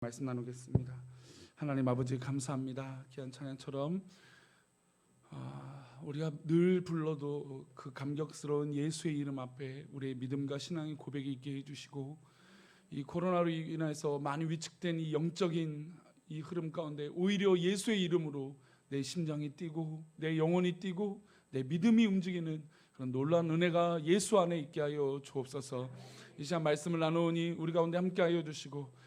말씀 나누겠습니다. 하나님 아버지 감사합니다. 귀한 찬양처럼 우리가 늘 불러도 그 감격스러운 예수의 이름 앞에 우리의 믿음과 신앙의 고백이 있게 해주시고, 이 코로나로 인해서 많이 위축된 이 영적인 이 흐름 가운데 오히려 예수의 이름으로 내 심장이 뛰고 내 영혼이 뛰고 내 믿음이 움직이는 그런 놀라운 은혜가 예수 안에 있게 하여 주옵소서. 이 시간 말씀을 나누니 우리 가운데 함께 하여 주시고,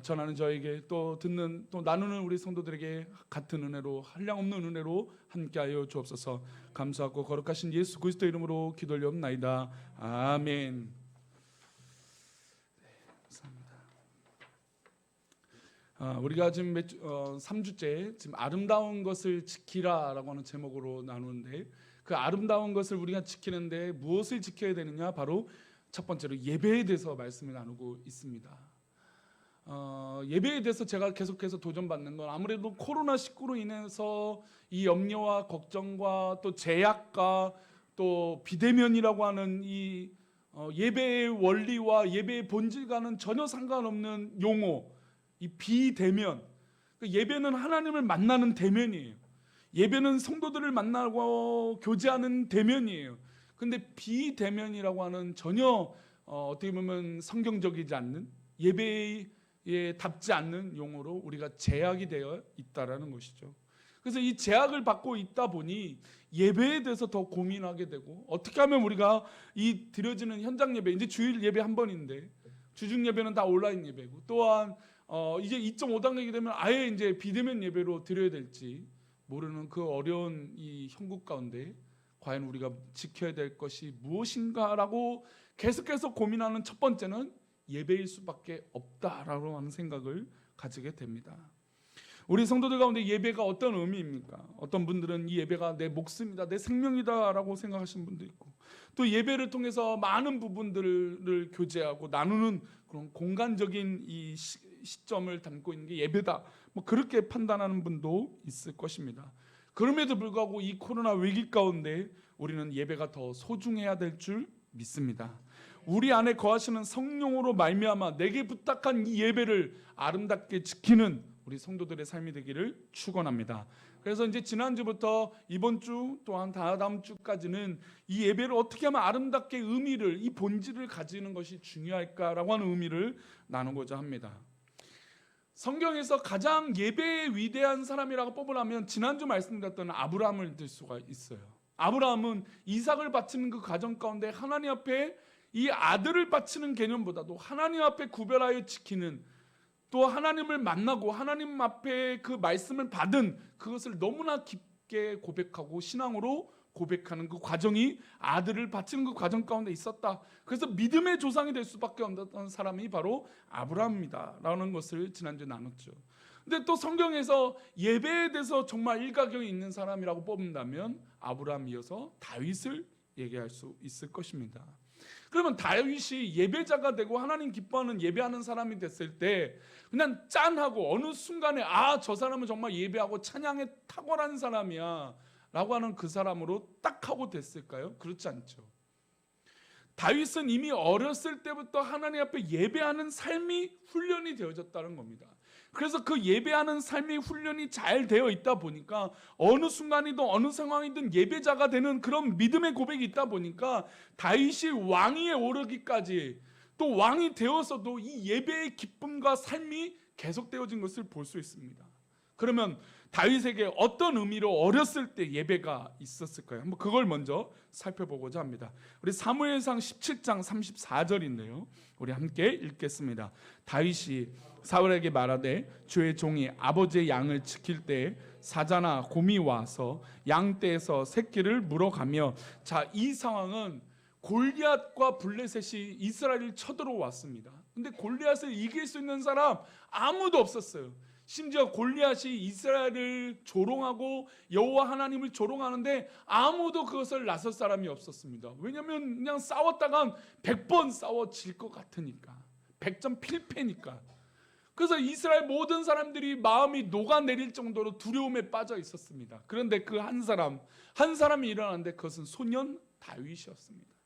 전하는 저에게 또 듣는 또 나누는 우리 성도들에게 같은 은혜로 한량없는 은혜로 함께하여 주옵소서. 감사하고 거룩하신 예수 그리스도 이름으로 기도올리옵나이다. 아멘. 감사합니다. 우리가 지금 3주째 지금 아름다운 것을 지키라라고 하는 제목으로 나누는데, 그 아름다운 것을 우리가 지키는데 무엇을 지켜야 되느냐, 바로 첫 번째로 예배에 대해서 말씀을 나누고 있습니다. 예배에 대해서 제가 계속해서 도전받는 건 아무래도 코로나19로 인해서 이 염려와 걱정과 또 제약과 또 비대면이라고 하는 이 예배의 원리와 예배의 본질과는 전혀 상관없는 용어, 이 비대면. 예배는 하나님을 만나는 대면이에요. 예배는 성도들을 만나고 교제하는 대면이에요. 근데 비대면이라고 하는 전혀 어떻게 보면 성경적이지 않는, 예배의 답지 않는 용어로 우리가 제약이 되어 있다라는 것이죠. 그래서 이 제약을 받고 있다 보니 예배에 대해서 더 고민하게 되고, 어떻게 하면 우리가 이 드려지는 현장 예배, 이제 주일 예배 한 번인데 주중 예배는 다 온라인 예배고, 또한 이제 2.5단계가 되면 아예 이제 비대면 예배로 드려야 될지 모르는 그 어려운 이 형국 가운데 과연 우리가 지켜야 될 것이 무엇인가라고 계속해서 고민하는 첫 번째는 예배일 수밖에 없다라고 하는 생각을 가지게 됩니다. 우리 성도들 가운데 예배가 어떤 의미입니까? 어떤 분들은 이 예배가 내 목숨이다, 내 생명이다라고 생각하시는 분도 있고, 또 예배를 통해서 많은 부분들을 교제하고 나누는 그런 공간적인 이 시점을 담고 있는 게 예배다, 뭐 그렇게 판단하는 분도 있을 것입니다. 그럼에도 불구하고 이 코로나 위기 가운데 우리는 예배가 더 소중해야 될 줄 믿습니다. 우리 안에 거하시는 성령으로 말미암아 내게 부탁한 이 예배를 아름답게 지키는 우리 성도들의 삶이 되기를 축원합니다. 그래서 이제 지난주부터 이번 주 또한 다다음 주까지는 이 예배를 어떻게 하면 아름답게 의미를, 이 본질을 가지는 것이 중요할까라고 하는 의미를 나누고자 합니다. 성경에서 가장 예배에 위대한 사람이라고 뽑으라면 지난주 말씀드렸던 아브라함을 들 수가 있어요. 아브라함은 이삭을 바치는 그 과정 가운데 하나님 앞에 이 아들을 바치는 개념보다도 하나님 앞에 구별하여 지키는, 또 하나님을 만나고 하나님 앞에 그 말씀을 받은 그것을 너무나 깊게 고백하고 신앙으로 고백하는 그 과정이 아들을 바치는 그 과정 가운데 있었다. 그래서 믿음의 조상이 될 수밖에 없는 사람이 바로 아브라함입니다 라는 것을 지난주에 나눴죠. 근데 또 성경에서 예배에 대해서 정말 일가견이 있는 사람이라고 뽑는다면 아브라함 이어서 다윗을 얘기할 수 있을 것입니다. 그러면 다윗이 예배자가 되고 하나님 기뻐하는 예배하는 사람이 됐을 때 그냥 짠하고 어느 순간에 저 사람은 정말 예배하고 찬양에 탁월한 사람이야 라고 하는 그 사람으로 딱 하고 됐을까요? 그렇지 않죠. 다윗은 이미 어렸을 때부터 하나님 앞에 예배하는 삶이 훈련이 되어졌다는 겁니다. 그래서 그 예배하는 삶이 훈련이 잘 되어 있다 보니까 어느 순간이든 어느 상황이든 예배자가 되는 그런 믿음의 고백이 있다 보니까 다윗이 왕위에 오르기까지, 또 왕이 되어서도 이 예배의 기쁨과 삶이 계속되어진 것을 볼 수 있습니다. 그러면 다윗에게 어떤 의미로 어렸을 때 예배가 있었을까요? 한번 그걸 먼저 살펴보고자 합니다. 우리 사무엘상 17장 34절인데요. 우리 함께 읽겠습니다. 다윗이 사울에게 말하되 주의 종이 아버지의 양을 지킬 때 사자나 곰이 와서 양떼에서 새끼를 물어가며, 자, 이 상황은 골리앗과 블레셋이 이스라엘을 쳐들어왔습니다. 근데 골리앗을 이길 수 있는 사람 아무도 없었어요. 심지어 골리앗이 이스라엘을 조롱하고 여호와 하나님을 조롱하는데 아무도 그것을 나설 사람이 없었습니다. 왜냐하면 그냥 싸웠다간 100번 싸워질 것 같으니까, 100점 필패니까. 그래서 이스라엘 모든 사람들이 마음이 녹아내릴 정도로 두려움에 빠져 있었습니다. 그런데 그 한 사람이 일어났는데 그것은 소년 다윗이었습니다.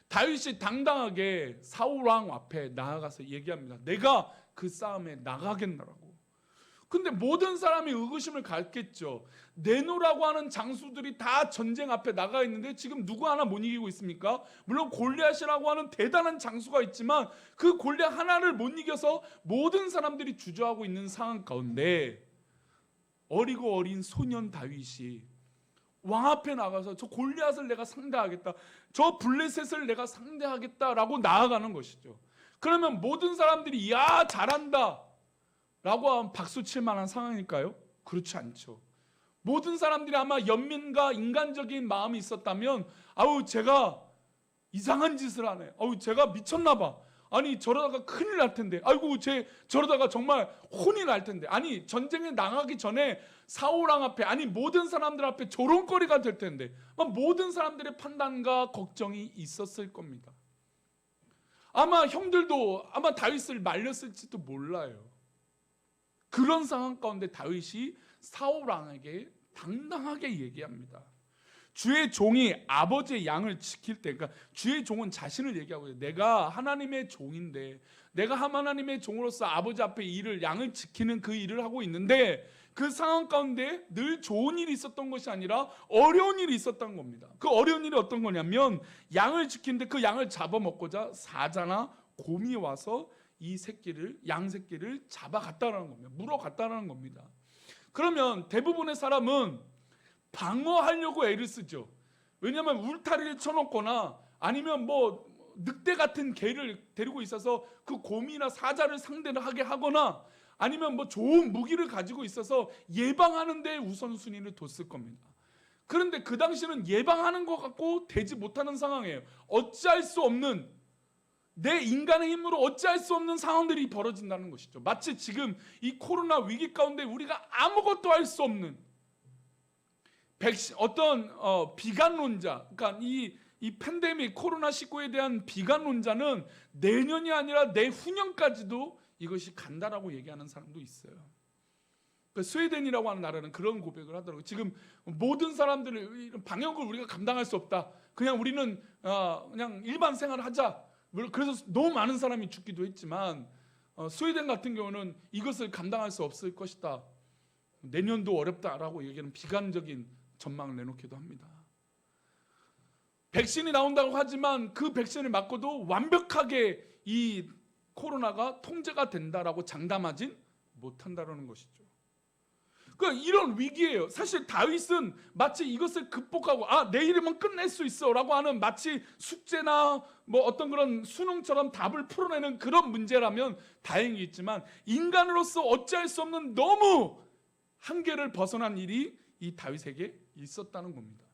다윗이 당당하게 사울 왕 앞에 나아가서 얘기합니다. 내가 그 싸움에 나가겠노라고. 근데 모든 사람이 의구심을 갖겠죠. 내노라고 하는 장수들이 다 전쟁 앞에 나가 있는데 지금 누구 하나 못 이기고 있습니까? 물론 골리앗이라고 하는 대단한 장수가 있지만 그 골리앗 하나를 못 이겨서 모든 사람들이 주저하고 있는 상황 가운데 어리고 어린 소년 다윗이 왕 앞에 나가서 저 골리앗을 내가 상대하겠다, 저 블레셋을 내가 상대하겠다라고 나아가는 것이죠. 그러면 모든 사람들이 야 잘한다 라고 하면 박수 칠 만한 상황일까요? 그렇지 않죠. 모든 사람들이 아마 연민과 인간적인 마음이 있었다면 아우 제가 이상한 짓을 하네, 아우 제가 미쳤나 봐, 아니 저러다가 큰일 날 텐데, 아이고 저러다가 정말 혼이 날 텐데, 아니 전쟁에 나가기 전에 사울왕 앞에, 아니 모든 사람들 앞에 조롱거리가 될 텐데, 모든 사람들의 판단과 걱정이 있었을 겁니다. 아마 형들도 아마 다윗을 말렸을지도 몰라요. 그런 상황 가운데 다윗이 사울왕에게 당당하게 얘기합니다. 주의 종이 아버지의 양을 지킬 때, 그러니까 주의 종은 자신을 얘기하고 있어요. 내가 하나님의 종인데, 내가 하나님의 종으로서 아버지 앞에 양을 지키는 그 일을 하고 있는데, 그 상황 가운데 늘 좋은 일이 있었던 것이 아니라 어려운 일이 있었던 겁니다. 그 어려운 일이 어떤 거냐면 양을 지키는데 그 양을 잡아먹고자 사자나 곰이 와서 양 새끼를 잡아갔다라는 겁니다. 물어갔다라는 겁니다. 그러면 대부분의 사람은 방어하려고 애를 쓰죠. 왜냐하면 울타리를 쳐놓거나 아니면 뭐 늑대 같은 개를 데리고 있어서 그 곰이나 사자를 상대를 하게 하거나 아니면 뭐 좋은 무기를 가지고 있어서 예방하는 데 우선순위를 뒀을 겁니다. 그런데 그 당시는 예방하는 것 같고 되지 못하는 상황이에요. 어찌할 수 없는, 내 인간의 힘으로 어찌할 수 없는 상황들이 벌어진다는 것이죠. 마치 지금 이 코로나 위기 가운데 우리가 아무것도 할 수 없는 비관론자, 그러니까 이 팬데믹 코로나19에 대한 비관론자는 내년이 아니라 내후년까지도 이것이 간다라고 얘기하는 사람도 있어요. 스웨덴이라고 하는 나라는 그런 고백을 하더라고요. 지금 모든 사람들을 방역을 우리가 감당할 수 없다, 그냥 우리는 그냥 일반 생활을 하자. 그래서 너무 많은 사람이 죽기도 했지만 스웨덴 같은 경우는 이것을 감당할 수 없을 것이다, 내년도 어렵다라고 얘기하는 비관적인 전망을 내놓기도 합니다. 백신이 나온다고 하지만 그 백신을 맞고도 완벽하게 이 코로나가 통제가 된다라고 장담하진 못한다라는 것이죠. 그러니까 이런 위기예요. 사실 다윗은 마치 이것을 극복하고 내일이면 끝낼 수 있어라고 하는 마치 숙제나 뭐 어떤 그런 수능처럼 답을 풀어내는 그런 문제라면 다행이겠지만 인간으로서 어찌할 수 없는 너무 한계를 벗어난 일이 이 다윗에게 있었다는 겁니다.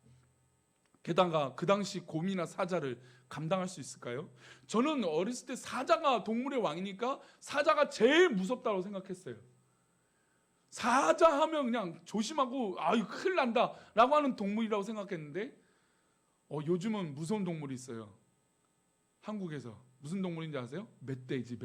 게다가 그 당시 곰이나 사자를 감당할 수 있을까요? 저는 어렸을 때 사자가 동물의 왕이니까 사자가 제일 무섭다고 생각했어요. 사자 하면 그냥 조심하고 큰일 난다 라고 하는 동물이라고 생각했는데 요즘은 무서운 동물이 있어요. 한국에서 무슨 동물인지 아세요? 멧돼지.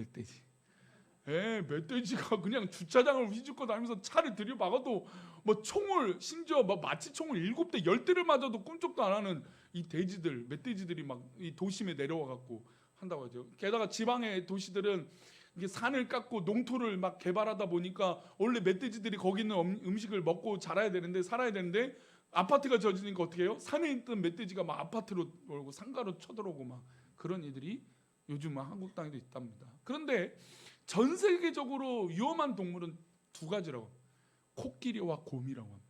멧돼지가 그냥 주차장을 휘젓고 다니면서 차를 들이박아도 뭐 총을, 심지어 뭐 마취총을 7대 10대를 맞아도 꿈쩍도 안 하는 이 멧돼지들이 막 이 도심에 내려와 갖고 한다고 하죠. 게다가 지방의 도시들은 이게 산을 깎고 농토를 막 개발하다 보니까 원래 멧돼지들이 거기 있는 음식을 먹고 살아야 되는데 아파트가 져지니까 어떻게 해요? 산에 있던 멧돼지가 막 아파트로 몰고 상가로 쳐들어오고 막 그런 일들이 요즘 한국 땅에도 있답니다. 그런데 전 세계적으로 위험한 동물은 두 가지라고 합니다. 코끼리와 곰이라고 합니다.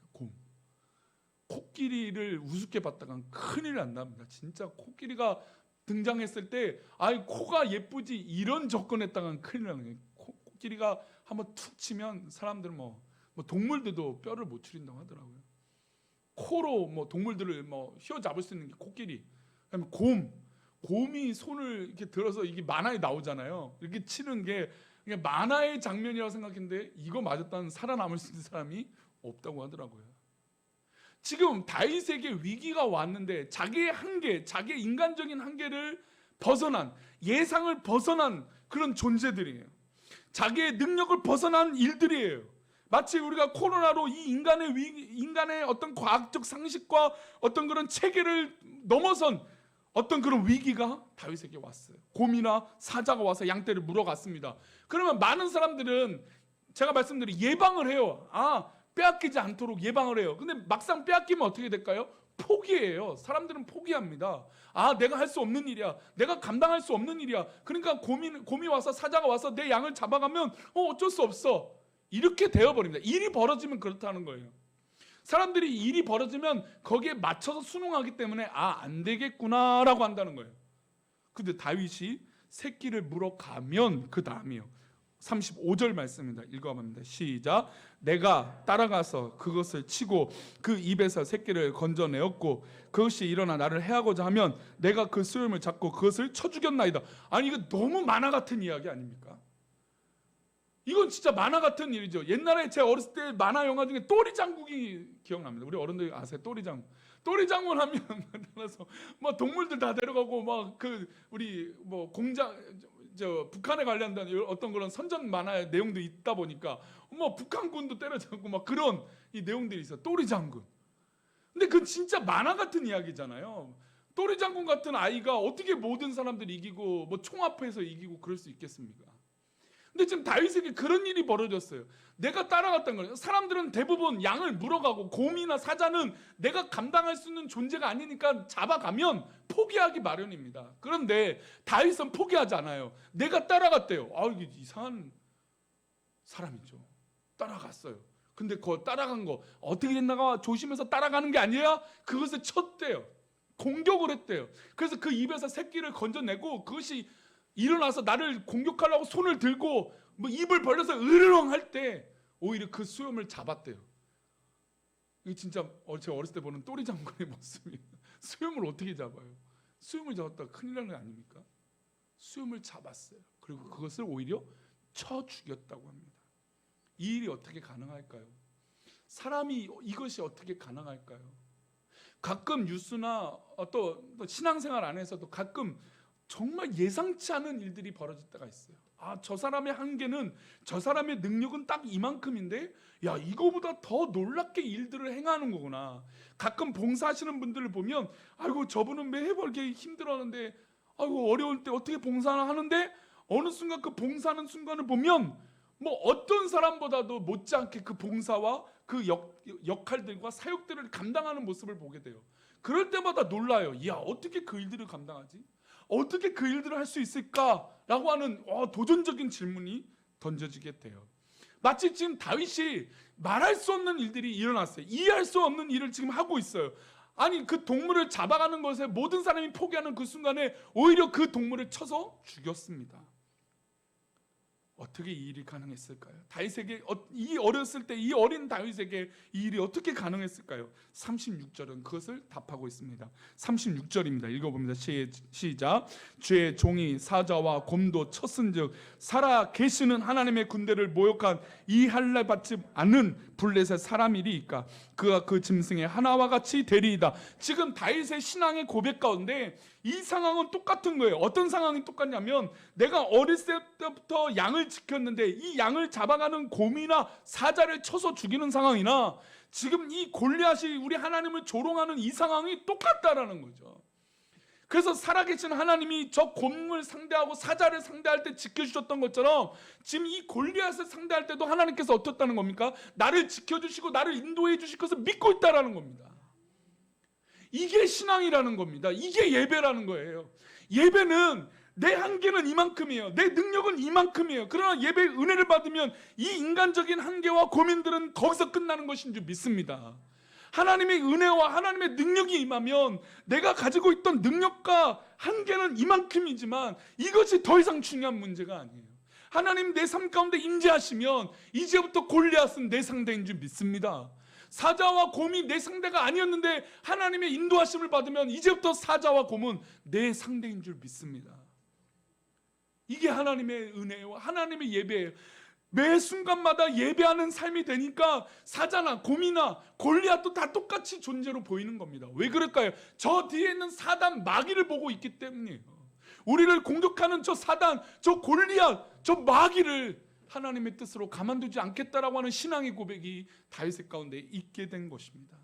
코끼리를 우습게 봤다가 큰일 난답니다. 진짜 코끼리가 등장했을 때 코가 예쁘지 이런 접근했다가 큰일 나는, 코끼리가 한번 툭 치면 사람들은 뭐 동물들도 뼈를 못 추린다고 하더라고요. 코로 뭐 동물들을 휘어잡을 수 있는 게 코끼리. 그다음에 곰이 손을 이렇게 들어서, 이게 만화에 나오잖아요. 이렇게 치는 게 만화의 장면이라고 생각했는데 이거 맞았다는 살아남을 수 있는 사람이 없다고 하더라고요. 지금 다윗에게 위기가 왔는데 자기의 한계, 자기의 인간적인 한계를 벗어난, 예상을 벗어난 그런 존재들이에요. 자기의 능력을 벗어난 일들이에요. 마치 우리가 코로나로 이 인간의 어떤 과학적 상식과 어떤 그런 체계를 넘어선 어떤 그런 위기가 다윗에게 왔어요. 곰이나 사자가 와서 양떼를 물어갔습니다. 그러면 많은 사람들은 제가 말씀드린 예방을 해요. 빼앗기지 않도록 예방을 해요. 근데 막상 빼앗기면 어떻게 될까요? 포기해요. 사람들은 포기합니다. 내가 할 수 없는 일이야. 내가 감당할 수 없는 일이야. 그러니까 곰이 와서 사자가 와서 내 양을 잡아가면 어쩔 수 없어. 이렇게 되어버립니다. 일이 벌어지면 그렇다는 거예요. 사람들이 일이 벌어지면 거기에 맞춰서 순응하기 때문에 안 되겠구나라고 한다는 거예요. 근데 다윗이 새끼를 물어가면 그 다음이요. 35절 말씀입니다. 읽어봅니다. 시작. 내가 따라가서 그것을 치고 그 입에서 새끼를 건져내었고 그것이 일어나 나를 해하고자 하면 내가 그 수염을 잡고 그것을 쳐 죽였나이다. 아니 이거 너무 만화 같은 이야기 아닙니까? 이건 진짜 만화 같은 일이죠. 옛날에 제 어렸을 때 만화 영화 중에 또리장군이 기억납니다. 우리 어른들 아세요? 또리장군. 또리장군 하면 따라서 뭐 동물들 다 데려가고 막 우리 뭐 공장 북한에 관련된 어떤 그런 선전 만화의 내용도 있다 보니까 뭐 북한군도 때려잡고 막 그런 이 내용들이 있어. 또리장군. 근데 그건 진짜 만화 같은 이야기잖아요. 또리장군 같은 아이가 어떻게 모든 사람들 이기고 뭐 총 앞에서 이기고 그럴 수 있겠습니까? 근데 지금 다윗에게 그런 일이 벌어졌어요. 내가 따라갔던 거예요. 사람들은 대부분 양을 물어가고 곰이나 사자는 내가 감당할 수 있는 존재가 아니니까 잡아가면 포기하기 마련입니다. 그런데 다윗은 포기하지 않아요. 내가 따라갔대요. 이게 이상한 사람이죠. 따라갔어요. 근데 그 따라간 거 어떻게 됐나가 조심해서 따라가는 게 아니라 그것을 쳤대요. 공격을 했대요. 그래서 그 입에서 새끼를 건져내고 그것이 일어나서 나를 공격하려고 손을 들고 뭐 입을 벌려서 으르렁 할 때 오히려 그 수염을 잡았대요. 이게 진짜 제가 어렸을 때 보는 또리 장군의 모습이에요. 수염을 어떻게 잡아요? 수염을 잡았다가 큰일 나는 거 아닙니까? 수염을 잡았어요. 그리고 그것을 오히려 쳐 죽였다고 합니다. 이 일이 어떻게 가능할까요? 사람이 이것이 어떻게 가능할까요? 가끔 뉴스나 또 신앙생활 안에서도 가끔 정말 예상치 않은 일들이 벌어질 때가 있어요. 저 사람의 한계는, 저 사람의 능력은 딱 이만큼인데 이거보다 더 놀랍게 일들을 행하는 거구나. 가끔 봉사하시는 분들을 보면 저분은 매해 벌게 힘들었는데 어려울 때 어떻게 봉사를 하는데 어느 순간 그 봉사하는 순간을 보면 뭐 어떤 사람보다도 못지않게 그 봉사와 그 역할들과 사역들을 감당하는 모습을 보게 돼요. 그럴 때마다 놀라요. 어떻게 그 일들을 감당하지? 어떻게 그 일들을 할 수 있을까라고 하는 도전적인 질문이 던져지게 돼요. 마치 지금 다윗이 말할 수 없는 일들이 일어났어요. 이해할 수 없는 일을 지금 하고 있어요. 아니 그 동물을 잡아가는 것에 모든 사람이 포기하는 그 순간에 오히려 그 동물을 쳐서 죽였습니다. 어떻게 이 일이 가능했을까요? 다윗에게 이 어렸을 때 이 어린 다윗에게 이 일이 어떻게 가능했을까요? 36절은 그것을 답하고 있습니다. 36절입니다. 읽어봅니다. 시작. 주의 종이 사자와 곰도 쳤은즉 살아 계시는 하나님의 군대를 모욕한 이 할례 받지 않는 블레셋 사람이리이까 그가 그 짐승의 하나와 같이 되리이다. 지금 다윗의 신앙의 고백 가운데 이 상황은 똑같은 거예요. 어떤 상황이 똑같냐면 내가 어렸을 때부터 양을 지켰는데 이 양을 잡아가는 곰이나 사자를 쳐서 죽이는 상황이나 지금 이 골리앗이 우리 하나님을 조롱하는 이 상황이 똑같다라는 거죠. 그래서 살아계신 하나님이 저 곰을 상대하고 사자를 상대할 때 지켜주셨던 것처럼 지금 이 골리앗을 상대할 때도 하나님께서 어떻다는 겁니까? 나를 지켜주시고 나를 인도해 주실 것을 믿고 있다라는 겁니다. 이게 신앙이라는 겁니다. 이게 예배라는 거예요. 예배는 내 한계는 이만큼이에요. 내 능력은 이만큼이에요. 그러나 예배의 은혜를 받으면 이 인간적인 한계와 고민들은 거기서 끝나는 것인 줄 믿습니다. 하나님의 은혜와 하나님의 능력이 임하면 내가 가지고 있던 능력과 한계는 이만큼이지만 이것이 더 이상 중요한 문제가 아니에요. 하나님 내 삶 가운데 임재하시면 이제부터 골리앗은 내 상대인 줄 믿습니다. 사자와 곰이 내 상대가 아니었는데 하나님의 인도하심을 받으면 이제부터 사자와 곰은 내 상대인 줄 믿습니다. 이게 하나님의 은혜와 하나님의 예배예요. 매 순간마다 예배하는 삶이 되니까 사자나 곰이나 골리앗도 다 똑같이 존재로 보이는 겁니다. 왜 그럴까요? 저 뒤에 있는 사단 마귀를 보고 있기 때문이에요. 우리를 공격하는 저 사단, 저 골리앗, 저 마귀를 하나님의 뜻으로 가만두지 않겠다라고 하는 신앙의 고백이 다윗의 가운데 있게 된 것입니다.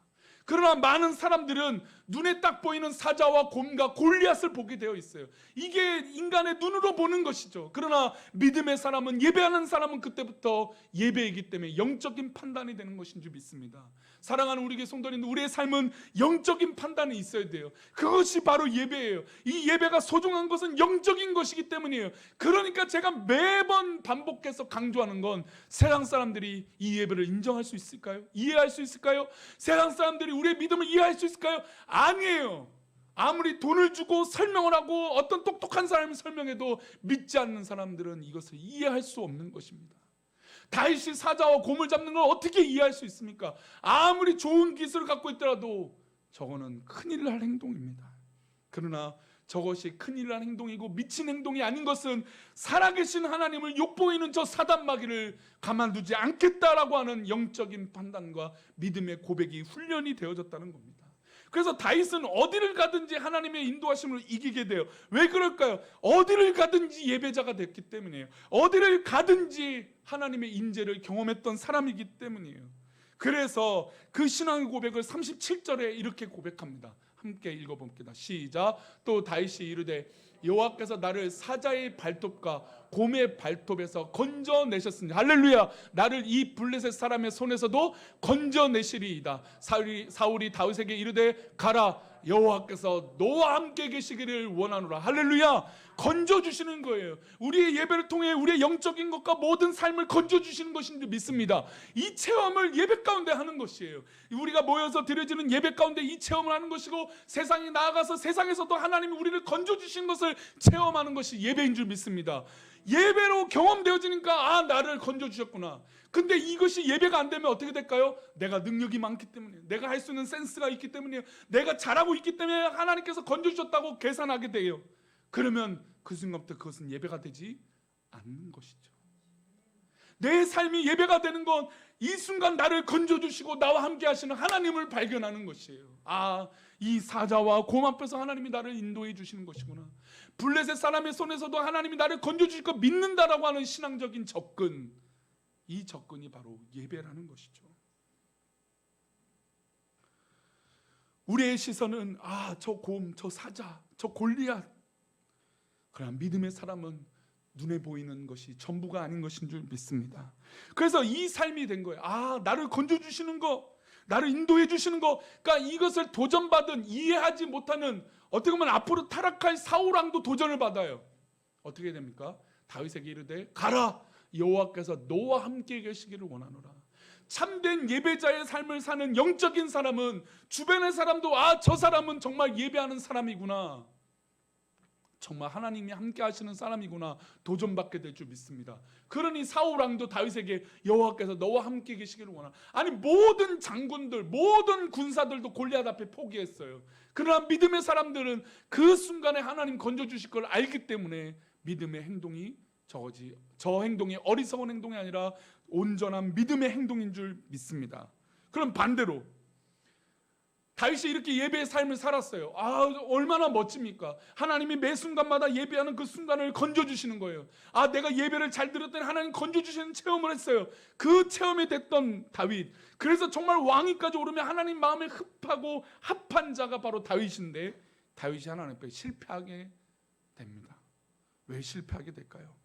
그러나 많은 사람들은 눈에 딱 보이는 사자와 곰과 골리앗을 보게 되어 있어요. 이게 인간의 눈으로 보는 것이죠. 그러나 믿음의 사람은, 예배하는 사람은 그때부터 예배이기 때문에 영적인 판단이 되는 것인 줄 믿습니다. 사랑하는 우리 교회 성도님, 우리의 삶은 영적인 판단이 있어야 돼요. 그것이 바로 예배예요. 이 예배가 소중한 것은 영적인 것이기 때문이에요. 그러니까 제가 매번 반복해서 강조하는 건, 세상 사람들이 이 예배를 인정할 수 있을까요? 이해할 수 있을까요? 세상 사람들이 우리의 믿음을 이해할 수 있을까요? 아니에요. 아무리 돈을 주고 설명을 하고 어떤 똑똑한 사람이 설명해도 믿지 않는 사람들은 이것을 이해할 수 없는 것입니다. 다윗이 사자와 곰을 잡는 걸 어떻게 이해할 수 있습니까? 아무리 좋은 기술을 갖고 있더라도 저거는 큰일 날 행동입니다. 그러나 저것이 큰일 날 행동이고 미친 행동이 아닌 것은 살아계신 하나님을 욕보이는 저 사단마귀를 가만두지 않겠다라고 하는 영적인 판단과 믿음의 고백이 훈련이 되어졌다는 겁니다. 그래서 다윗은 어디를 가든지 하나님의 인도하심을 이기게 돼요. 왜 그럴까요? 어디를 가든지 예배자가 됐기 때문이에요. 어디를 가든지 하나님의 인재를 경험했던 사람이기 때문이에요. 그래서 그 신앙의 고백을 37절에 이렇게 고백합니다. 함께 읽어봅니다. 시작. 또 다윗이 이르되 여호와께서 나를 사자의 발톱과 곰의 발톱에서 건져내셨으니, 할렐루야, 나를 이 블레셋 사람의 손에서도 건져내시리이다. 사울이 다윗에게 이르되 가라, 여호와께서 너와 함께 계시기를 원하노라. 할렐루야. 건져주시는 거예요. 우리의 예배를 통해 우리의 영적인 것과 모든 삶을 건져주시는 것인 줄 믿습니다. 이 체험을 예배 가운데 하는 것이에요. 우리가 모여서 드려지는 예배 가운데 이 체험을 하는 것이고, 세상에 나아가서 세상에서도 하나님이 우리를 건져주시는 것을 체험하는 것이 예배인 줄 믿습니다. 예배로 경험되어지니까, 아, 나를 건져주셨구나. 근데 이것이 예배가 안 되면 어떻게 될까요? 내가 능력이 많기 때문에, 내가 할 수 있는 센스가 있기 때문에, 내가 잘하고 있기 때문에 하나님께서 건져주셨다고 계산하게 돼요. 그러면 그 순간부터 그것은 예배가 되지 않는 것이죠. 내 삶이 예배가 되는 건 이 순간 나를 건져주시고 나와 함께 하시는 하나님을 발견하는 것이에요. 아, 이 사자와 곰 앞에서 하나님이 나를 인도해 주시는 것이구나. 블레셋 사람의 손에서도 하나님이 나를 건져주실 거 믿는다라고 하는 신앙적인 접근, 이 접근이 바로 예배라는 것이죠. 우리의 시선은 저 곰, 저 사자, 저 골리앗. 그러나 믿음의 사람은 눈에 보이는 것이 전부가 아닌 것인 줄 믿습니다. 그래서 이 삶이 된 거예요. 나를 건져주시는 거, 나를 인도해 주시는 거. 그러니까 이것을 도전받은, 이해하지 못하는, 어떻게 보면 앞으로 타락할 사울왕도 도전을 받아요. 어떻게 됩니까? 다윗에게 이르되 가라, 여호와께서 너와 함께 계시기를 원하노라. 참된 예배자의 삶을 사는 영적인 사람은 주변의 사람도 저 사람은 정말 예배하는 사람이구나, 정말 하나님이 함께 하시는 사람이구나 도전받게 될 줄 믿습니다. 그러니 사울왕도 다윗에게 여호와께서 너와 함께 계시기를 원하나. 아니, 모든 장군들, 모든 군사들도 골리앗 앞에 포기했어요. 그러나 믿음의 사람들은 그 순간에 하나님 건져주실 걸 알기 때문에 믿음의 행동이 저 행동이 어리석은 행동이 아니라 온전한 믿음의 행동인 줄 믿습니다. 그럼 반대로 다윗이 이렇게 예배의 삶을 살았어요. 얼마나 멋집니까? 하나님이 매 순간마다 예배하는 그 순간을 건져주시는 거예요. 내가 예배를 잘 드렸더니 하나님 건져주시는 체험을 했어요. 그 체험이 됐던 다윗. 그래서 정말 왕위까지 오르면 하나님 마음에 흡하고 합한 자가 바로 다윗인데, 다윗이 하나님 앞에 실패하게 됩니다. 왜 실패하게 될까요?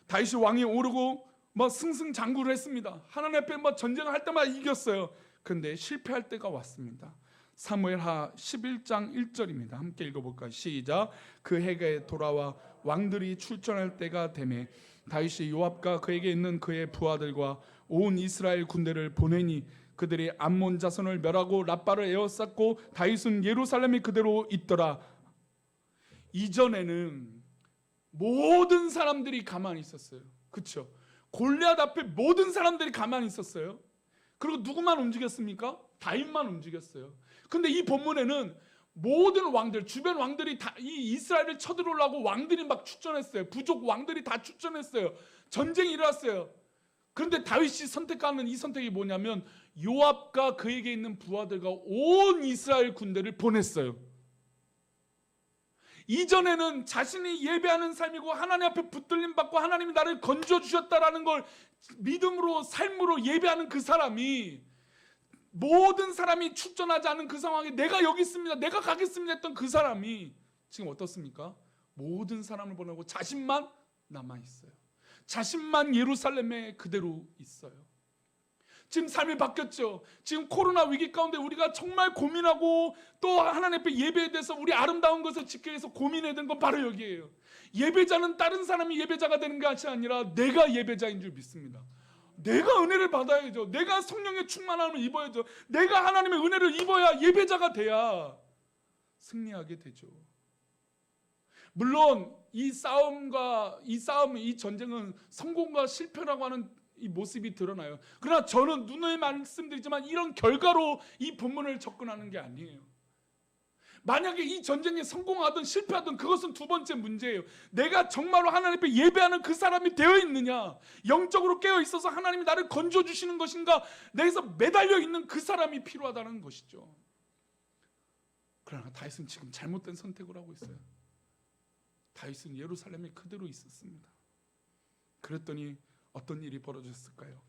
다윗이 왕위에 오르고 승승장구를 했습니다. 하나님 앞에 전쟁을 할 때마다 이겼어요. 그런데 실패할 때가 왔습니다. 사무엘하 11장 1절입니다. 함께 읽어볼까요? 시작. 그 해가 돌아와 왕들이 출전할 때가 되매 다윗이 요압과 그에게 있는 그의 부하들과 온 이스라엘 군대를 보내니 그들이 암몬 자손을 멸하고 라빠를 에워쌌고 다윗은 예루살렘에 그대로 있더라. 이전에는 모든 사람들이 가만히 있었어요. 그렇죠? 골리앗 앞에 모든 사람들이 가만히 있었어요. 그리고 누구만 움직였습니까? 다윗만 움직였어요. 근데 이 본문에는 모든 왕들, 주변 왕들이 다 이 이스라엘을 쳐들어오려고 왕들이 막 출전했어요. 부족 왕들이 다 출전했어요. 전쟁이 일어났어요. 그런데 다윗이 선택하는 이 선택이 뭐냐면 요압과 그에게 있는 부하들과 온 이스라엘 군대를 보냈어요. 이전에는 자신이 예배하는 삶이고 하나님 앞에 붙들림 받고 하나님이 나를 건져주셨다라는 걸 믿음으로 삶으로 예배하는 그 사람이 모든 사람이 출전하지 않은 그 상황에 내가 여기 있습니다, 내가 가겠습니다 했던 그 사람이 지금 어떻습니까? 모든 사람을 보내고 자신만 남아있어요. 자신만 예루살렘에 그대로 있어요. 지금 삶이 바뀌었죠. 지금 코로나 위기 가운데 우리가 정말 고민하고 또 하나님 앞에 예배에 대해서 우리 아름다운 것을 지키기 위해서 고민해야 되는 건 바로 여기에요. 예배자는 다른 사람이 예배자가 되는 것이 아니라 내가 예배자인 줄 믿습니다. 내가 은혜를 받아야죠. 내가 성령의 충만함을 입어야죠. 내가 하나님의 은혜를 입어야 예배자가 돼야 승리하게 되죠. 물론 이 전쟁은 성공과 실패라고 하는 이 모습이 드러나요. 그러나 저는 누누이 말씀드리지만 이런 결과로 이 본문을 접근하는 게 아니에요. 만약에 이 전쟁에 성공하든 실패하든 그것은 두 번째 문제예요. 내가 정말로 하나님 앞에 예배하는 그 사람이 되어 있느냐, 영적으로 깨어 있어서 하나님이 나를 건져주시는 것인가, 내에서 매달려 있는 그 사람이 필요하다는 것이죠. 그러나 다윗은 지금 잘못된 선택을 하고 있어요. 다윗은 예루살렘에 그대로 있었습니다. 그랬더니 어떤 일이 벌어졌을까요?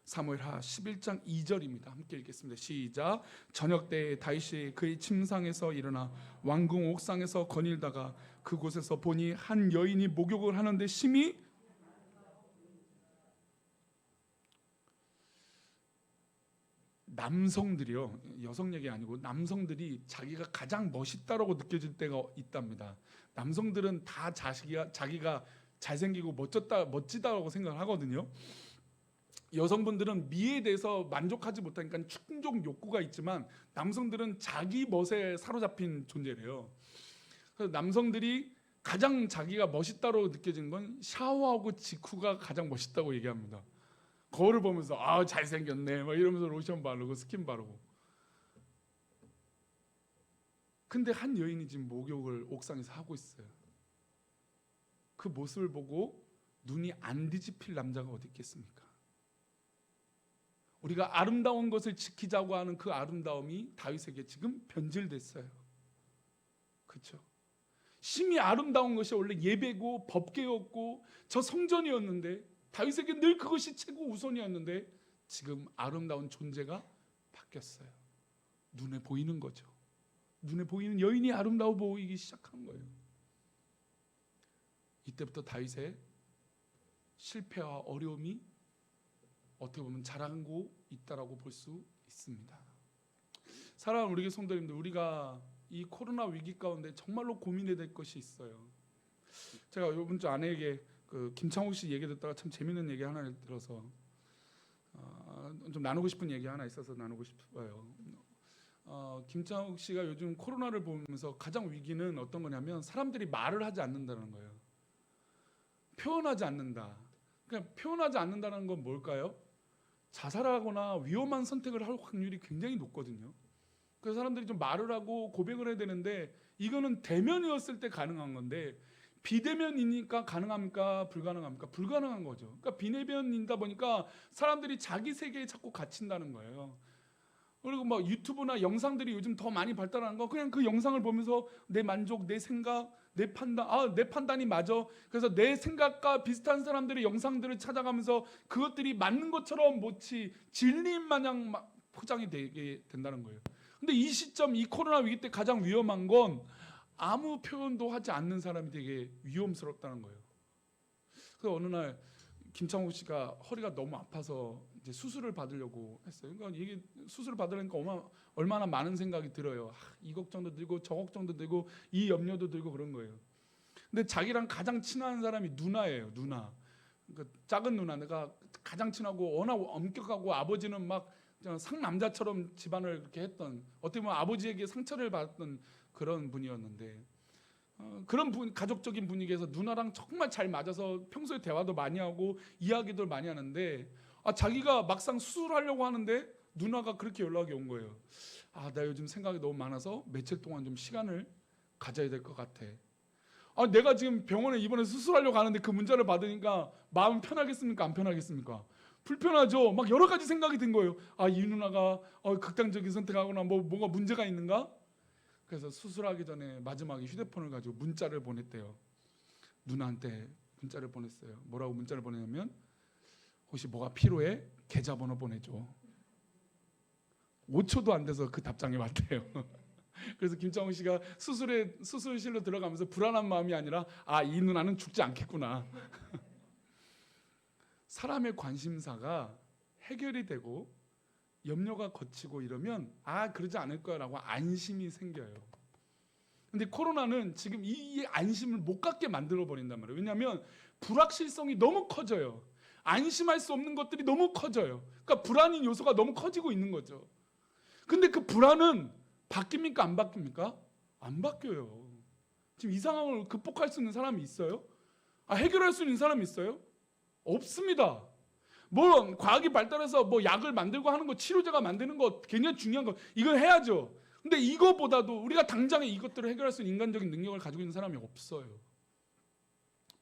사무엘하 11장 2절입니다. 함께 읽겠습니다. 시작. 저녁 때에 다윗이 그의 침상에서 일어나 왕궁 옥상에서 거닐다가 그곳에서 보니 한 여인이 목욕을 하는데 심히 남성들이요, 여성 얘기 아니고 남성들이 자기가 가장 멋있다라고 느껴질 때가 있답니다. 남성들은 다 자기가 잘생기고 멋지다라고 생각을 하거든요. 여성분들은 미에 대해서 만족하지 못하니까 충족 욕구가 있지만 남성들은 자기 멋에 사로잡힌 존재래요. 그래서 남성들이 가장 자기가 멋있다고 느껴지는 건 샤워하고 직후가 가장 멋있다고 얘기합니다. 거울을 보면서 아 잘생겼네 막 이러면서 로션 바르고 스킨 바르고. 근데 한 여인이 지금 목욕을 옥상에서 하고 있어요. 그 모습을 보고 눈이 안 뒤집힐 남자가 어디 있겠습니까? 우리가 아름다운 것을 지키자고 하는 그 아름다움이 다윗에게 지금 변질됐어요. 그렇죠? 심히 아름다운 것이 원래 예배고 법궤였고 저 성전이었는데 다윗에게 늘 그것이 최고 우선이었는데 지금 아름다운 존재가 바뀌었어요. 눈에 보이는 거죠. 눈에 보이는 여인이 아름다워 보이기 시작한 거예요. 이때부터 다윗의 실패와 어려움이 어떻게 보면 자라고 있다라고 볼 수 있습니다. 사랑하는 우리 성도님들, 우리가 이 코로나 위기 가운데 정말로 고민해야 될 것이 있어요. 제가 이번 주 아내에게 그 김창욱 씨 얘기 듣다가 참 재밌는 얘기 하나 들어서 좀 나누고 싶은 얘기 하나 있어서 나누고 싶어요. 김창욱 씨가 요즘 코로나를 보면서 가장 위기는 어떤 거냐면 사람들이 말을 하지 않는다는 거예요. 표현하지 않는다. 그러니까 표현하지 않는다는 건 뭘까요? 자살하거나 위험한 선택을 할 확률이 굉장히 높거든요. 그래서 사람들이 좀 말을 하고 고백을 해야 되는데 이거는 대면이었을 때 가능한 건데 비대면이니까 가능합니까? 불가능합니까? 불가능한 거죠. 그러니까 비대면이다 보니까 사람들이 자기 세계에 자꾸 갇힌다는 거예요. 그리고 뭐 유튜브나 영상들이 요즘 더 많이 발달하는 거 그냥 그 영상을 보면서 내 만족, 내 생각, 내 판단, 내 판단이 맞아. 그래서 내 생각과 비슷한 사람들의 영상들을 찾아가면서 그것들이 맞는 것처럼 마치 진리인 마냥 포장이 되게 된다는 거예요. 근데 이 시점, 이 코로나 위기 때 가장 위험한 건 아무 표현도 하지 않는 사람이 되게 위험스럽다는 거예요. 그래서 어느 날 김창욱 씨가 허리가 너무 아파서 이제 수술을 받으려고 했어요. 그러니까 이게 수술을 받으려니까 얼마나 많은 생각이 들어요. 이 걱정도 들고 저 걱정도 들고 이 염려도 들고 그런 거예요. 근데 자기랑 가장 친한 사람이 누나예요. 누나. 그러니까 작은 누나. 내가 가장 친하고 워낙 엄격하고 아버지는 막 상남자처럼 집안을 그렇게 했던, 어떻게 보면 아버지에게 상처를 받았던 그런 분이었는데 그런 가족적인 분위기에서 누나랑 정말 잘 맞아서 평소에 대화도 많이 하고 이야기도 많이 하는데 자기가 막상 수술하려고 하는데 누나가 그렇게 연락이 온 거예요. 나 요즘 생각이 너무 많아서 며칠 동안 좀 시간을 가져야 될 것 같아. 내가 지금 병원에 이번에 수술하려고 하는데 그 문자를 받으니까 마음 편하겠습니까? 안 편하겠습니까? 불편하죠. 막 여러 가지 생각이 든 거예요. 이 누나가 극단적인 선택하거나 뭐가 문제가 있는가? 그래서 수술하기 전에 마지막에 휴대폰을 가지고 문자를 보냈대요. 누나한테 문자를 보냈어요. 뭐라고 문자를 보내냐면 혹시 뭐가 필요해? 계좌번호 보내줘. 5초도 안 돼서 그 답장이 왔대요. 그래서 김창훈 씨가 수술실로 들어가면서 불안한 마음이 아니라 이 누나는 죽지 않겠구나. 사람의 관심사가 해결이 되고 염려가 거치고 이러면 그러지 않을 거야라고 안심이 생겨요. 근데 코로나는 지금 이 안심을 못 갖게 만들어 버린단 말이에요. 왜냐하면 불확실성이 너무 커져요. 안심할 수 없는 것들이 너무 커져요. 그러니까 불안인 요소가 너무 커지고 있는 거죠. 근데 그 불안은 바뀝니까? 안 바뀝니까? 안 바뀌어요. 지금 이 상황을 극복할 수 있는 사람이 있어요? 해결할 수 있는 사람이 있어요? 없습니다. 뭐 과학이 발달해서 뭐 약을 만들고 하는 거, 치료제가 만드는 거 굉장히 중요한 거, 이걸 해야죠. 근데 이거보다도 우리가 당장에 이것들을 해결할 수 있는 인간적인 능력을 가지고 있는 사람이 없어요.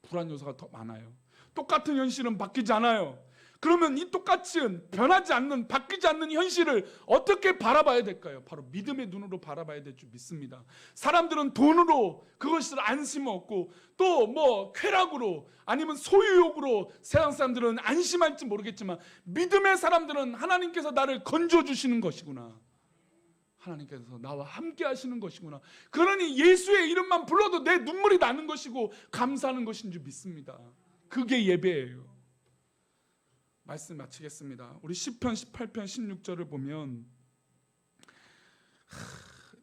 불안 요소가 더 많아요. 똑같은 현실은 바뀌지 않아요. 그러면 이 똑같은 변하지 않는, 바뀌지 않는 현실을 어떻게 바라봐야 될까요? 바로 믿음의 눈으로 바라봐야 될 줄 믿습니다. 사람들은 돈으로 그것을 안심 얻고 또 뭐 쾌락으로 아니면 소유욕으로 세상 사람들은 안심할지 모르겠지만 믿음의 사람들은 하나님께서 나를 건져주시는 것이구나, 하나님께서 나와 함께 하시는 것이구나, 그러니 예수의 이름만 불러도 내 눈물이 나는 것이고 감사하는 것인 줄 믿습니다. 그게 예배예요. 말씀 마치겠습니다. 우리 시편 18편 16절을 보면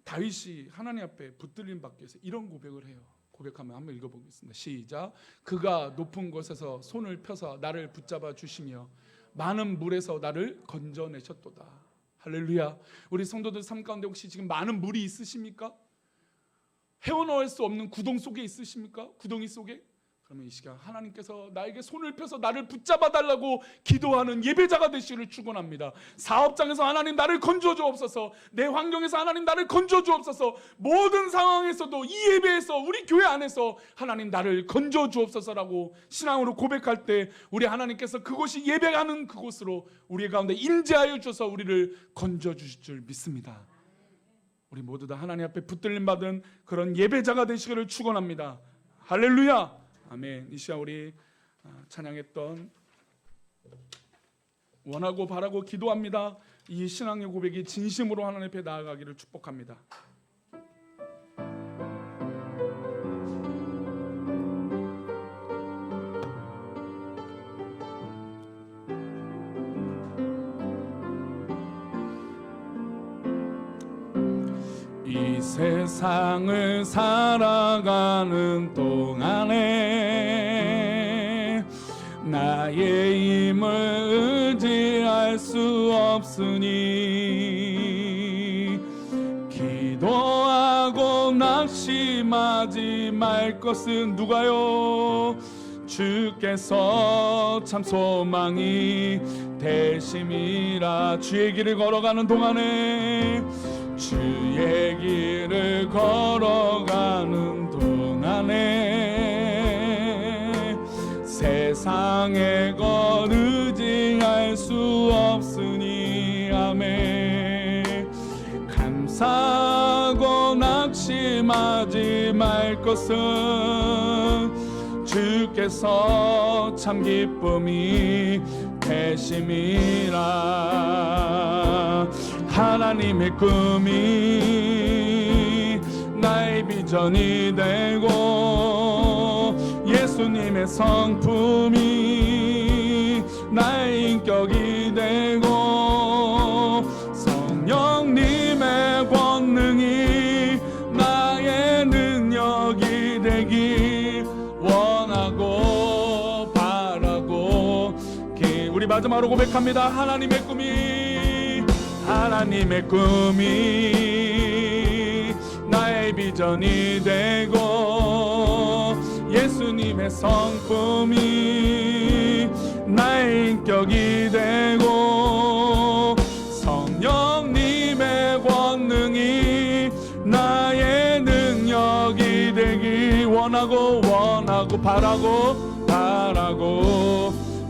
다윗이 하나님 앞에 붙들림 받기 위해서 이런 고백을 해요. 고백하면 한번 읽어보겠습니다. 시작. 그가 높은 곳에서 손을 펴서 나를 붙잡아 주시며 많은 물에서 나를 건져내셨도다. 할렐루야. 우리 성도들 삶 가운데 혹시 지금 많은 물이 있으십니까? 헤어나올 수 없는 구덩 속에 있으십니까? 구덩이 속에? 그러면 이 시간 하나님께서 나에게 손을 펴서 나를 붙잡아 달라고 기도하는 예배자가 되시기를 축원합니다. 사업장에서 하나님 나를 건져 주옵소서. 내 환경에서 하나님 나를 건져 주옵소서. 모든 상황에서도 이 예배에서 우리 교회 안에서 하나님 나를 건져 주옵소서라고 신앙으로 고백할 때 우리 하나님께서 그곳이 예배하는 그곳으로 우리 가운데 임재하여 주셔서 우리를 건져 주실 줄 믿습니다. 우리 모두 다 하나님 앞에 붙들림 받은 그런 예배자가 되시기를 축원합니다. 할렐루야. 아멘. 이 시간 우리 찬양했던 원하고 바라고 기도합니다. 이 신앙의 고백이 진심으로 하나님 앞에 나아가기를 축복합니다. 이 세상을 살아가는 동안에 나의 힘을 의지할 수 없으니 기도하고 낙심하지 말 것은 누가요? 주께서 참 소망이 되심이라. 주의 길을 걸어가는 동안에 주의 길을 걸어가는 동안에 세상의 것 의지할 수 없으니 아멘. 감사하고 낙심하지 말 것은 주께서 참 기쁨이 되심이라. 하나님의 꿈이 나의 비전이 되고 예수님의 성품이 나의 인격이 되고 성령님의 권능이 나의 능력이 되기 원하고 바라고. 우리 마지막으로 고백합니다. 하나님의 꿈이 나의 비전이 되고 예수님의 성품이 나의 인격이 되고 성령님의 권능이 나의 능력이 되기 원하고 바라고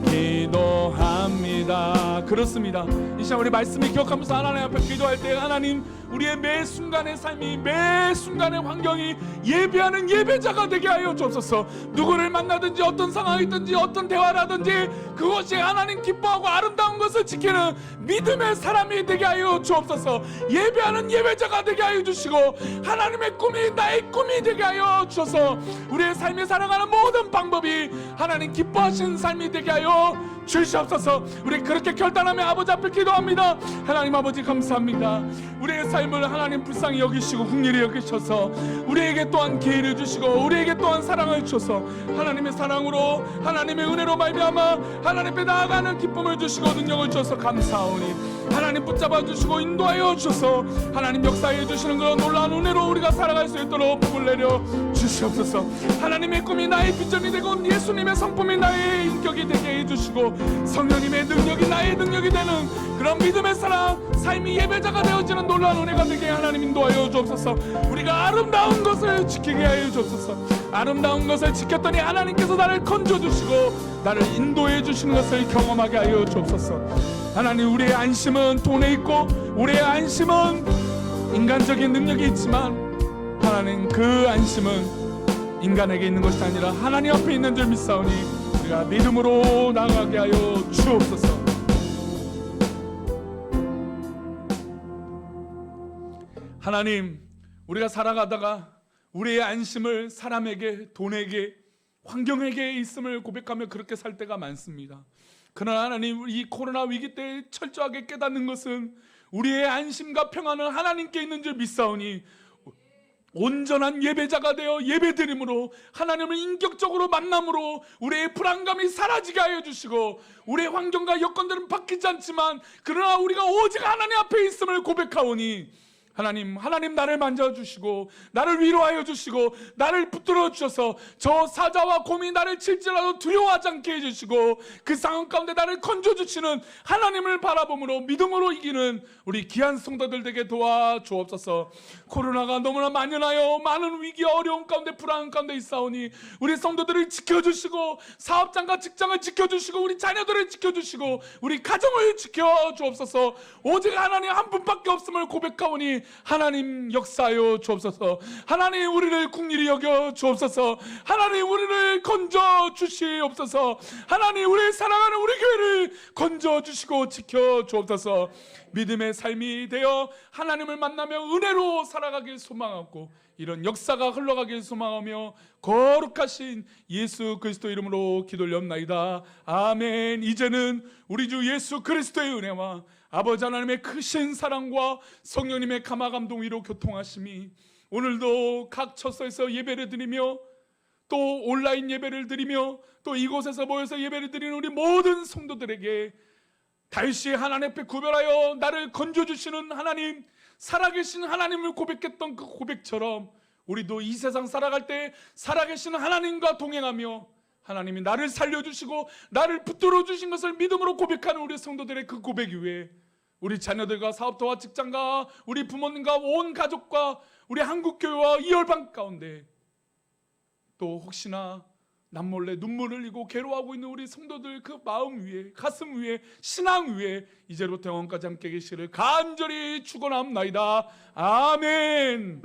기도합니다. 감사합니다. 그렇습니다. 이 시간 우리 말씀을 기억하면서 하나님 앞에 기도할 때 하나님 우리의 매 순간의 삶이 매 순간의 환경이 예배하는 예배자가 되게 하여 주옵소서. 누구를 만나든지 어떤 상황이든지 어떤 대화를 하든지 그것이 하나님 기뻐하고 아름다운 것을 지키는 믿음의 사람이 되게 하여 주옵소서. 예배하는 예배자가 되게 하여 주시고 하나님의 꿈이 나의 꿈이 되게 하여 주셔서 우리의 삶에 살아가는 모든 방법이 하나님 기뻐하시는 삶이 되게 하여 주시옵소서. 우리 그렇게 결단하며 아버지 앞에 기도합니다. 하나님 아버지 감사합니다. 우리의 삶을 하나님 불쌍히 여기시고 긍휼히 여기셔서 우리에게 또한 기회를 주시고 우리에게 또한 사랑을 주셔서 하나님의 사랑으로 하나님의 은혜로 말미암아 하나님 앞에 나아가는 기쁨을 주시고 능력을 주셔서 감사하오니 하나님 붙잡아 주시고 인도하여 주셔서 하나님 역사해 주시는 그런 놀라운 은혜로 우리가 살아갈 수 있도록 복을 내려 주시옵소서. 하나님의 꿈이 나의 비전이 되고 예수님의 성품이 나의 인격이 되게 해주시고 성령님의 능력이 나의 능력이 되는 그런 믿음의 사랑 삶이 예배자가 되어지는 놀라운 은혜가 되게 하나님 인도하여 주옵소서. 우리가 아름다운 것을 지키게 하여 주옵소서. 아름다운 것을 지켰더니 하나님께서 나를 건져주시고 나를 인도해 주시는 것을 경험하게 하여 주옵소서. 하나님 우리의 안심은 돈에 있고 우리의 안심은 인간적인 능력이 있지만 하나님 그 안심은 인간에게 있는 것이 아니라 하나님 앞에 있는 줄 믿사오니 우리가 믿음으로 나아가게 하여 주옵소서. 하나님 우리가 살아가다가 우리의 안심을 사람에게 돈에게 환경에게 있음을 고백하며 그렇게 살 때가 많습니다. 그러나 하나님 이 코로나 위기 때 철저하게 깨닫는 것은 우리의 안심과 평안은 하나님께 있는 줄 믿사오니 온전한 예배자가 되어 예배드림으로 하나님을 인격적으로 만남으로 우리의 불안감이 사라지게 하여 주시고 우리의 환경과 여건들은 바뀌지 않지만 그러나 우리가 오직 하나님 앞에 있음을 고백하오니 하나님 나를 만져주시고 나를 위로하여 주시고 나를 붙들어 주셔서 저 사자와 곰이 나를 칠지라도 두려워하지 않게 해주시고 그 상황 가운데 나를 건져주시는 하나님을 바라봄으로 믿음으로 이기는 우리 귀한 성도들 되게 도와주옵소서. 코로나가 너무나 만연하여 많은 위기와 어려움 가운데 불안 가운데 있사오니 우리 성도들을 지켜주시고 사업장과 직장을 지켜주시고 우리 자녀들을 지켜주시고 우리 가정을 지켜주옵소서. 오직 하나님 한 분밖에 없음을 고백하오니 하나님 역사하여 주옵소서. 하나님 우리를 긍휼히 여겨 주옵소서. 하나님 우리를 건져 주시옵소서. 하나님 우리를 사랑하는 우리 교회를 건져 주시고 지켜 주옵소서. 믿음의 삶이 되어 하나님을 만나며 은혜로 살아가길 소망하고 이런 역사가 흘러가길 소망하며 거룩하신 예수 그리스도 이름으로 기도올리옵나이다. 아멘. 이제는 우리 주 예수 그리스도의 은혜와 아버지 하나님의 크신 사랑과 성령님의 감화 감동 위로 교통하심이 오늘도 각 처소에서 예배를 드리며 또 온라인 예배를 드리며 또 이곳에서 모여서 예배를 드리는 우리 모든 성도들에게 다윗이 하나님 앞에 구별하여 나를 건져주시는 하나님, 살아계신 하나님을 고백했던 그 고백처럼 우리도 이 세상 살아갈 때 살아계신 하나님과 동행하며 하나님이 나를 살려주시고 나를 붙들어 주신 것을 믿음으로 고백하는 우리 성도들의 그 고백 위에 우리 자녀들과 사업터와 직장과 우리 부모님과 온 가족과 우리 한국교회와 이열방 가운데 또 혹시나 남몰래 눈물을 흘리고 괴로워하고 있는 우리 성도들 그 마음 위에 가슴 위에 신앙 위에 이제부터 영원까지 함께 계시를 간절히 축원합나이다. 아멘.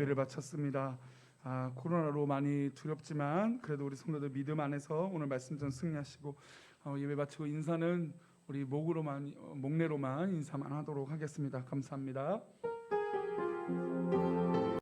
예배를 마쳤습니다. 코로나로 많이 두렵지만 그래도 우리 성도들 믿음 안에서 오늘 말씀 전 승리하시고 예배 마치고 인사는 우리 목내로만 인사만 하도록 하겠습니다. 감사합니다.